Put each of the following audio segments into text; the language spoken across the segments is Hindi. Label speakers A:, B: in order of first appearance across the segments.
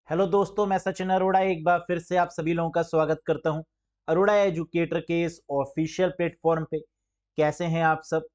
A: हेलो दोस्तों, मैं सचिन अरोड़ा एक बार फिर से आप सभी लोगों का स्वागत करता हूं अरोड़ा एजुकेटर के इस ऑफिशियल प्लेटफॉर्म पे। कैसे हैं आप सब?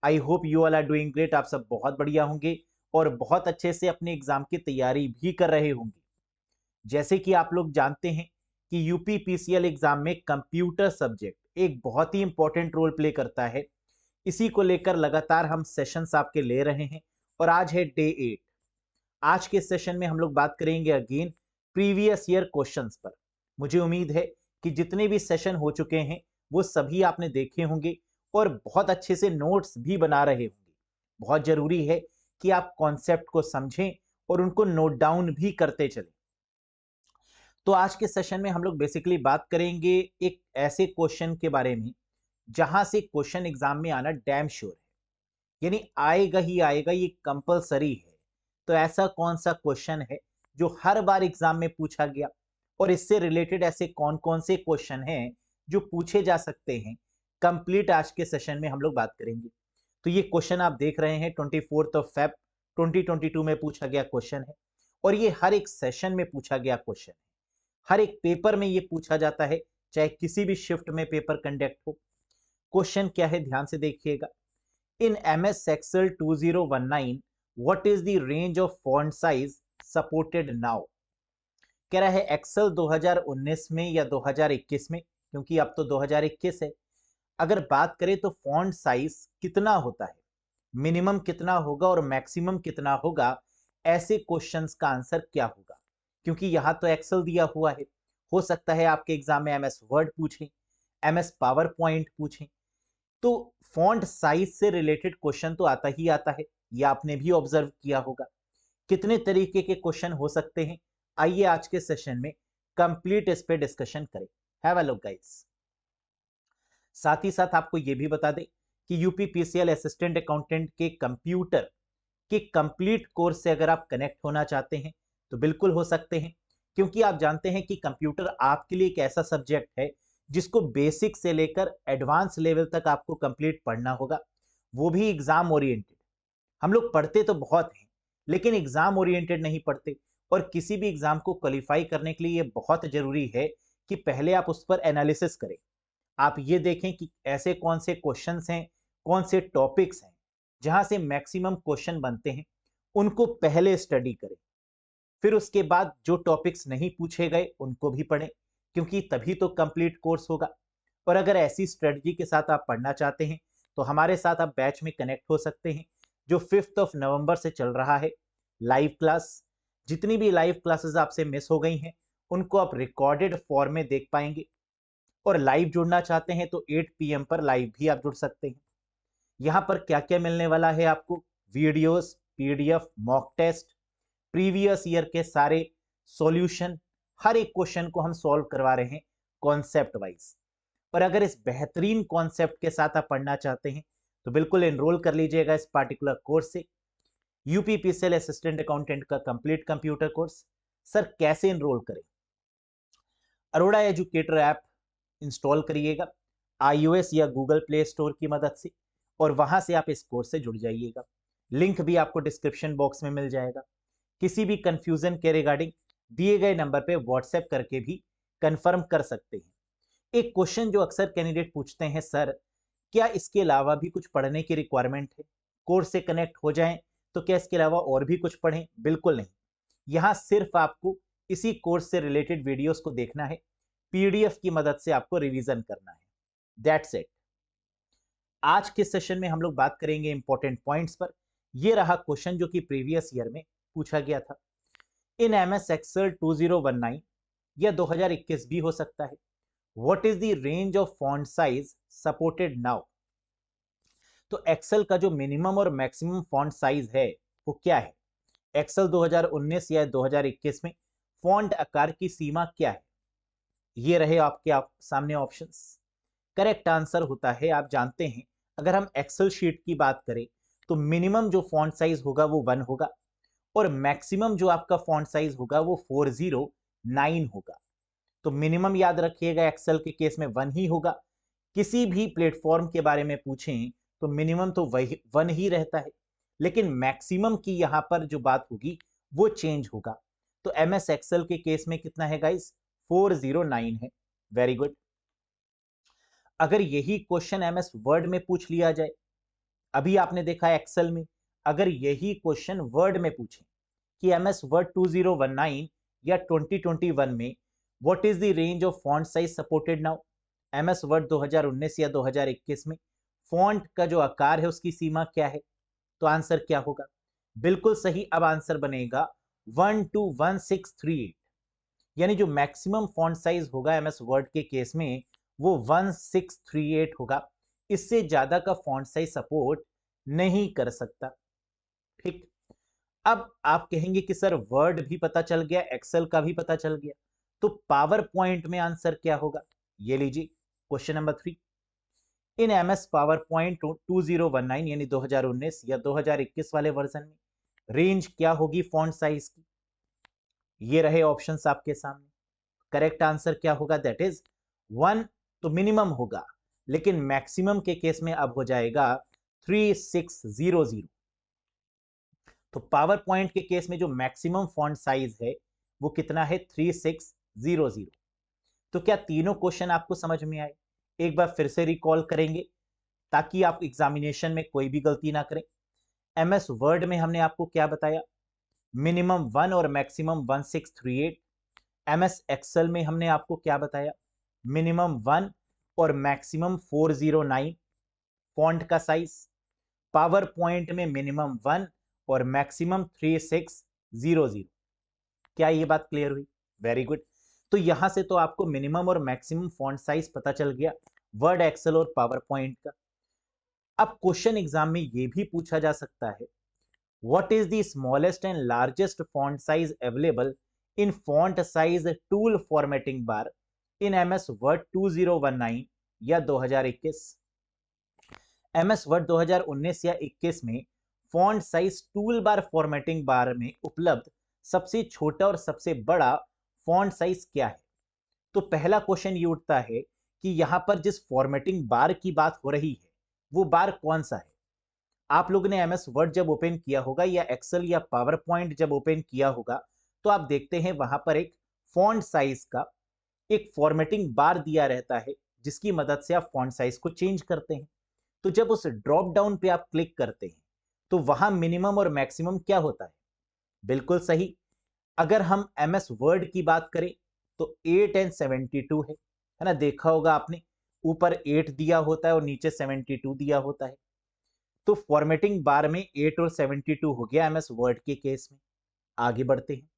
A: I hope you all are doing great. आप सब बहुत बढ़िया होंगे और बहुत अच्छे से अपने एग्जाम की तैयारी भी कर रहे होंगे। जैसे कि आप लोग जानते हैं कि यूपी पीसीएल एग्जाम में कंप्यूटर सब्जेक्ट एक बहुत ही इंपॉर्टेंट रोल प्ले करता है। इसी को लेकर लगातार हम सेशंस आपके ले रहे हैं और आज है डे 8। आज के सेशन में हम लोग बात करेंगे अगेन प्रीवियस ईयर क्वेश्चंस पर। मुझे उम्मीद है कि जितने भी सेशन हो चुके हैं वो सभी आपने देखे होंगे और बहुत अच्छे से नोट्स भी बना रहे होंगे। बहुत जरूरी है कि आप कॉन्सेप्ट को समझें और उनको नोट डाउन भी करते चलें। तो आज के सेशन में हम लोग बेसिकली बात करेंगे एक ऐसे क्वेश्चन के बारे में जहां से क्वेश्चन एग्जाम में आना डैम श्योर है, यानी आएगा ही आएगा, ये कंपलसरी है। तो ऐसा कौन सा क्वेश्चन है जो हर बार एग्जाम में पूछा गया और इससे रिलेटेड ऐसे कौन कौन से क्वेश्चन हैं जो पूछे जा सकते हैं, कंप्लीट आज के सेशन में हम लोग बात करेंगे। तो ये क्वेश्चन आप देख रहे हैं 24 फेब 2022 में पूछा गया क्वेश्चन है और ये हर एक सेशन में पूछा गया क्वेश्चन है। हर एक पेपर में ये पूछा जाता है, चाहे किसी भी शिफ्ट में पेपर कंडक्ट हो। क्वेश्चन क्या है, ध्यान से देखिएगा। In MS Excel 2019, what is the range of font size supported now? कह रहा है एक्सेल 2019 में या 2021 में, क्योंकि अब तो 2021 है। अगर बात करें तो फॉन्ट साइज कितना होता है, मिनिमम कितना होगा और मैक्सिमम कितना होगा, ऐसे क्वेश्चंस का आंसर क्या होगा? क्योंकि यहां तो एक्सेल दिया हुआ है, हो सकता है आपके एग्जाम में एमएस वर्ड पूछें, एमएस पावर पॉइंट पूछें। तो फॉन्ट साइज से रिलेटेड क्वेश्चन तो आता ही आता है, ये आपने भी ऑब्जर्व किया होगा। कितने तरीके के क्वेश्चन हो सकते हैं, आइए आज के सेशन में कंप्लीट इस पे डिस्कशन करें। Have a look guys. साथ ही साथ आपको ये भी बता दें कि यूपी पीसीएल असिस्टेंट अकाउंटेंट के कंप्यूटर के कंप्लीट कोर्स से अगर आप कनेक्ट होना चाहते हैं तो बिल्कुल हो सकते हैं, क्योंकि आप जानते हैं कि कंप्यूटर आपके लिए एक ऐसा सब्जेक्ट है जिसको बेसिक से लेकर एडवांस लेवल तक आपको कंप्लीट पढ़ना होगा, वो भी एग्जाम ओरिएंटेड। हम लोग पढ़ते तो बहुत हैं लेकिन एग्जाम ओरिएंटेड नहीं पढ़ते, और किसी भी एग्जाम को क्वालिफाई करने के लिए ये बहुत जरूरी है कि पहले आप उस पर एनालिसिस करें। आप ये देखें कि ऐसे कौन से क्वेश्चंस हैं, कौन से टॉपिक्स हैं जहां से मैक्सिमम क्वेश्चन बनते हैं, उनको पहले स्टडी करें। फिर उसके बाद जो टॉपिक्स नहीं पूछे गए उनको भी पढ़ें, क्योंकि तभी तो कंप्लीट कोर्स होगा। और अगर ऐसी स्ट्रेटजी के साथ आप पढ़ना चाहते हैं तो हमारे साथ आप बैच में कनेक्ट हो सकते हैं, जो 5 नवंबर से चल रहा है। लाइव क्लास, जितनी भी लाइव क्लासेस आपसे मिस हो गई हैं उनको आप रिकॉर्डेड फॉर्म में देख पाएंगे। और लाइव जुड़ना चाहते हैं तो 8 PM पर लाइव भी आप जुड़ सकते हैं। यहाँ पर क्या क्या मिलने वाला है आपको? Videos, PDF, mock test, previous year के सारे सॉल्यूशन, हर एक क्वेश्चन को हम सॉल्व करवा रहे हैं कॉन्सेप्ट वाइज। और अगर इस बेहतरीन कॉन्सेप्ट के साथ आप पढ़ना चाहते हैं तो बिल्कुल एनरोल कर लीजिएगा इस पार्टिकुलर कोर्स से, यूपीपीसीएल असिस्टेंट अकाउंटेंट का कंप्लीट कंप्यूटर कोर्स। सर कैसे एनरोल करें? अरोड़ा एजुकेटर ऐप इंस्टॉल करिएगा iOS या गूगल प्ले स्टोर की मदद से, और वहां से आप इस कोर्स से जुड़ जाइएगा। लिंक भी आपको डिस्क्रिप्शन बॉक्स में मिल जाएगा। किसी भी कंफ्यूजन के रिगार्डिंग दिए गए नंबर पे व्हाट्सएप करके भी कंफर्म कर सकते हैं। एक क्वेश्चन जो अक्सर कैंडिडेट पूछते हैं, सर क्या इसके अलावा भी कुछ पढ़ने की रिक्वायरमेंट है? कोर्स से कनेक्ट हो जाएं तो क्या इसके अलावा और भी कुछ पढ़ें? बिल्कुल नहीं। यहाँ सिर्फ आपको इसी कोर्स से रिलेटेड वीडियोस को देखना है, पीडीएफ की मदद से आपको रिवीजन करना है। That's it. आज के सेशन में हम लोग बात करेंगे इंपॉर्टेंट पॉइंट्स पर। ये रहा क्वेश्चन जो कि प्रीवियस ईयर में पूछा गया था। इन एमएस एक्सेल 2019 या 2021 भी हो सकता है, what is the range of font size supported now? तो एक्सेल का जो मिनिमम और मैक्सिमम फॉन्ट साइज है वो क्या है? एक्सेल 2019 या 2021 में फॉन्ट आकार की सीमा क्या है? ये रहे आपके सामने ऑप्शंस। करेक्ट आंसर होता है, आप जानते हैं, अगर हम एक्सेल शीट की बात करें तो मिनिमम जो फॉन्ट साइज होगा वो 1 होगा और मैक्सिमम जो आपका फॉन्ट साइज होगा वो 409 होगा। तो मिनिमम याद रखिएगा, एक्सेल के केस में 1 ही होगा। किसी भी प्लेटफॉर्म के बारे में पूछें तो मिनिमम तो वही 1 ही रहता है, लेकिन मैक्सिमम की यहां पर जो बात होगी वो चेंज होगा। तो MS एक्सेल के केस में कितना है गाइस, 409 है। Very good. अगर यही क्वेश्चन MS वर्ड में पूछ लिया जाए, अभी आपने देखा एक्सेल में, अगर यही क्वेश्चन वर्ड में पूछे कि MS वर्ड 2019 या 2021 में what is the range of font size supported now, MS word 2019 या 2021 में फॉन्ट का जो आकार है उसकी सीमा क्या है, तो आंसर क्या होगा, बिल्कुल सही। अब आंसर बनेगा 121638, यानी जो मैक्सिमम फॉन्ट साइज होगा MS वर्ड के केस में वो 1638 होगा। इससे ज्यादा का फॉन्ट साइज सपोर्ट नहीं कर सकता। ठीक। अब आप कहेंगे कि सर वर्ड भी पता चल गया, एक्सेल का भी पता चल गया, तो पावर पॉइंट में आंसर क्या होगा, ये लीजिए क्वेश्चन नंबर 3। इन MS पावर पॉइंट 2019 यानी 2019 या 2021 वाले वर्जन में रेंज क्या होगी फॉन्ट साइज की, ये रहे ऑप्शंस आपके सामने। करेक्ट आंसर क्या होगा, दैट इज 1 तो मिनिमम होगा, लेकिन मैक्सिमम के केस में अब हो जाएगा 3600। तो पावर पॉइंट के केस में जो मैक्सिमम फॉन्ट साइज है वो कितना है, 3600। तो क्या तीनों क्वेश्चन आपको समझ में आए, एक बार फिर से रिकॉल करेंगे ताकि आप एग्जामिनेशन में कोई भी गलती ना करें। MS वर्ड में हमने आपको क्या बताया, मिनिमम 1 और मैक्सिमम 1638। MS एक्सेल में हमने आपको क्या बताया, मिनिमम 1 और मैक्सिमम 409 फॉन्ट का साइज। पावर पॉइंट में मिनिमम 1 और मैक्सिमम 3600। क्या ये बात क्लियर हुई, वेरी गुड। तो यहां से तो आपको मिनिमम और मैक्सिमम फॉन्ट साइज पता चल गया वर्ड, एक्सेल और पावर पॉइंट का। अब क्वेश्चन एग्जाम में ये भी पूछा जा सकता है, what is the smallest and largest font size available in font size tool formatting bar in MS word 2019 या 2021। MS वर्ड 2019 या 21 में font size tool bar formatting bar में उपलब्ध सबसे छोटा और सबसे बड़ा फॉन्ट साइज क्या है। तो पहला क्वेश्चन ये उठता है कि यहां पर जिस फॉर्मेटिंग बार की बात हो रही है वो बार कौन सा है। आप लोगों ने MS वर्ड जब ओपन किया होगा या एक्सेल या पावर पॉइंट जब ओपन किया होगा तो आप देखते हैं वहां पर एक फॉन्ट साइज का एक फॉर्मेटिंग बार दिया रहता है जिसकी मदद से आप फॉन्ट साइज को चेंज करते हैं। तो जब उस ड्रॉप डाउन पे आप क्लिक करते हैं तो वहां मिनिमम और मैक्सिमम क्या होता है, बिल्कुल सही। अगर हम MS वर्ड की बात करें तो 8 एंड 72 है ना, देखा होगा आपने, ऊपर 8 दिया होता है और नीचे 72 दिया होता है। तो फॉर्मेटिंग बार में 8 और 72 हो गया MS वर्ड के केस में। आगे बढ़ते हैं।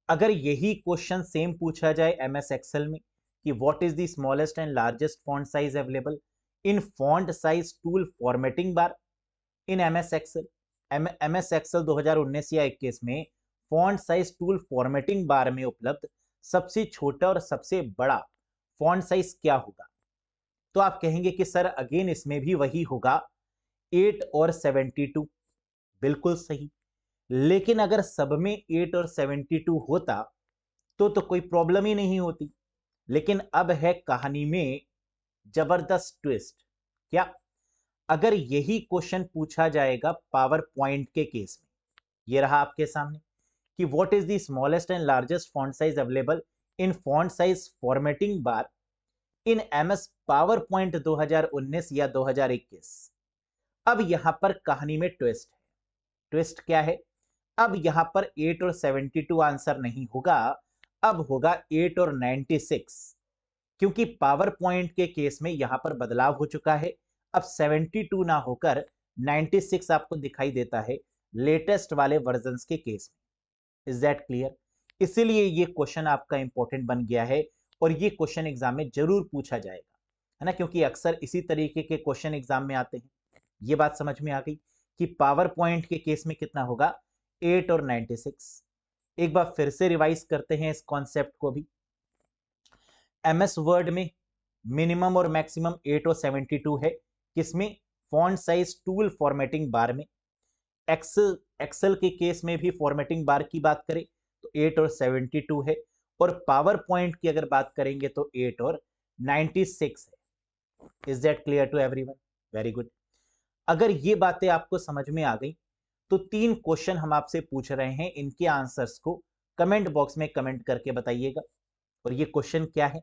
A: अगर यही क्वेश्चन सेम पूछा जाए MS एक्सेल में कि what is the smallest and largest font size available in font size tool formatting bar in MS Excel, MS Excel 2019 या 21 में font size tool formatting bar में उपलब्ध सबसे छोटा और सबसे बड़ा फॉन्ट साइज क्या होगा, तो आप कहेंगे कि सर अगेन इसमें भी वही होगा 8 और 72, बिल्कुल सही। लेकिन अगर सब में 8 और 72 होता तो कोई प्रॉब्लम ही नहीं होती। लेकिन अब है कहानी में जबरदस्त ट्विस्ट। क्या, अगर यही क्वेश्चन पूछा जाएगा पावर पॉइंट के केस में, ये रहा आपके सामने कि what is the smallest and largest font size available in font size formatting bar in MS power point 2019 या 2021। अब यहां पर कहानी में ट्विस्ट है। ट्विस्ट क्या है, अब यहां पर 8 और 72 आंसर नहीं होगा, अब होगा 8 और 96, क्योंकि पावर पॉइंट के केस में यहां पर बदलाव हो चुका है। अब 72 ना होकर 96 आपको दिखाई देता है लेटेस्ट वाले वर्जन्स के केस में। Is that clear. इसीलिए ये क्वेश्चन आपका इंपॉर्टेंट बन गया है और ये क्वेश्चन एग्जाम में जरूर पूछा जाएगा, है ना, क्योंकि अक्सर इसी तरीके के क्वेश्चन एग्जाम में आते हैं। ये बात समझ में आ गई कि पावर पॉइंट के केस में कितना होगा, 8 और 96। एक बार फिर से रिवाइज करते हैं इस कॉन्सेप्ट को भी। MS वर्ड में मिनिमम और मैक्सिमम 8 और 72 है, किसमें, font size tool formatting bar में। एक्सेल के केस में भी फॉर्मेटिंग बार की बात करें तो 8 और 72 है, और पावर पॉइंट की अगर बात करेंगे तो 8 और 96 है। Is that clear to everyone, very good. अगर ये बातें आपको समझ में आ गई तो 3 क्वेश्चन हम आपसे पूछ रहे हैं, इनके आंसर्स को कमेंट बॉक्स में कमेंट करके बताइएगा। और ये क्वेश्चन क्या है?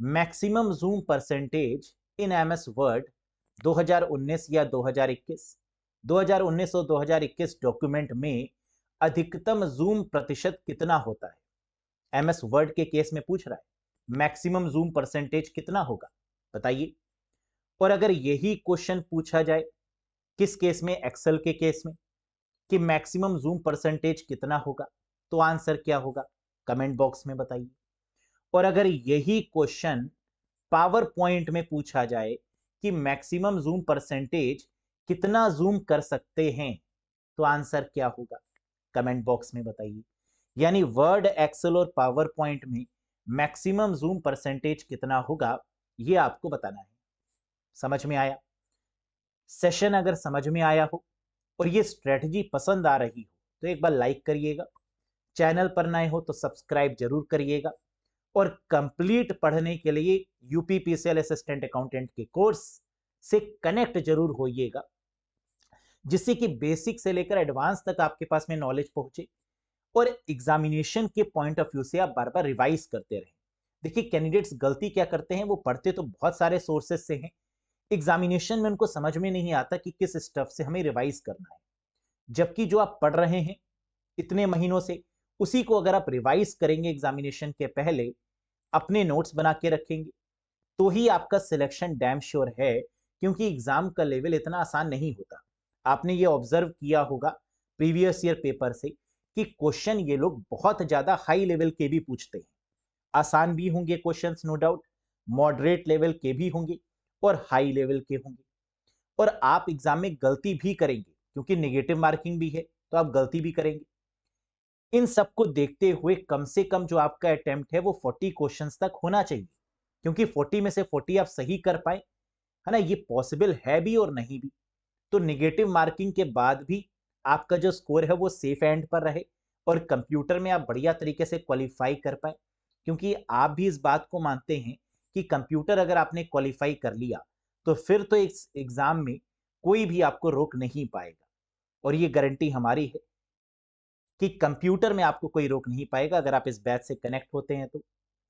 A: Maximum zoom percentage in MS word 2019 या 2021। 2019 और 2021 डॉक्यूमेंट में अधिकतम जूम प्रतिशत कितना होता है? एमएस वर्ड के केस में पूछ रहा है मैक्सिमम जूम परसेंटेज कितना होगा, बताइए। और अगर यही क्वेश्चन पूछा जाए किस केस में, एक्सेल के केस में, कि मैक्सिमम जूम परसेंटेज कितना होगा, तो आंसर क्या होगा, कमेंट बॉक्स में बताइए। और अगर यही क्वेश्चन पावर पॉइंट में पूछा जाए कि मैक्सिमम जूम परसेंटेज कितना जूम कर सकते हैं, तो आंसर क्या होगा, कमेंट बॉक्स में बताइए। यानी वर्ड, एक्सेल और पावर पॉइंट में मैक्सिमम जूम परसेंटेज कितना होगा, यह आपको बताना है। समझ में आया? सेशन अगर समझ में आया हो और ये स्ट्रेटजी पसंद आ रही हो तो एक बार लाइक करिएगा, चैनल पर नए हो तो सब्सक्राइब जरूर करिएगा, और कंप्लीट पढ़ने के लिए यूपीपीसीएल असिस्टेंट अकाउंटेंट के कोर्स से कनेक्ट जरूर होइएगा, जिससे कि बेसिक से लेकर एडवांस तक आपके पास में नॉलेज पहुंचे और एग्जामिनेशन के पॉइंट ऑफ व्यू से आप बार बार रिवाइज करते रहें। देखिए, कैंडिडेट्स गलती क्या करते हैं, वो पढ़ते तो बहुत सारे सोर्सेस से हैं, एग्जामिनेशन में उनको समझ में नहीं आता कि किस स्टफ से हमें रिवाइज करना है। जबकि जो आप पढ़ रहे हैं इतने महीनों से, उसी को अगर आप रिवाइज करेंगे एग्जामिनेशन के पहले, अपने नोट्स बना के रखेंगे, तो ही आपका सिलेक्शन डैम श्योर है, क्योंकि एग्जाम का लेवल इतना आसान नहीं होता। आपने ये ऑब्जर्व किया होगा प्रीवियस ईयर पेपर से कि क्वेश्चन ये लोग बहुत ज्यादा हाई लेवल के भी पूछते हैं। आसान भी होंगे questions, no doubt, moderate level के भी होंगे और हाई लेवल के होंगे। और आप एग्जाम में गलती भी करेंगे, क्योंकि नेगेटिव मार्किंग भी है, तो आप गलती भी करेंगे। इन सबको देखते हुए कम से कम जो आपका अटेम्प्ट है वो 40 क्वेश्चंस तक होना चाहिए, क्योंकि 40 में से 40 आप सही कर पाए, है ना, ये पॉसिबल है भी और नहीं भी। तो नेगेटिव मार्किंग के बाद भी आपका जो स्कोर है वो सेफ एंड पर रहे और कंप्यूटर में आप बढ़िया तरीके से क्वालिफाई कर पाए, क्योंकि आप भी इस बात को मानते हैं कि कंप्यूटर अगर आपने क्वालिफाई कर लिया तो फिर तो इस एग्जाम में कोई भी आपको रोक नहीं पाएगा। और ये गारंटी हमारी है कि कंप्यूटर में आपको कोई रोक नहीं पाएगा अगर आप इस बैच से कनेक्ट होते हैं तो।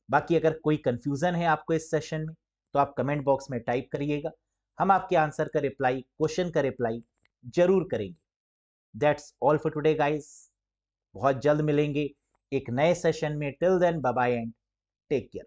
A: बाकी अगर कोई कंफ्यूजन है आपको इस सेशन में, तो आप कमेंट बॉक्स में टाइप करिएगा, हम आपके आंसर का रिप्लाई, क्वेश्चन का रिप्लाई जरूर करेंगे। That's all for today guys, बहुत जल्द मिलेंगे एक नए सेशन में। Till then bye bye and take care.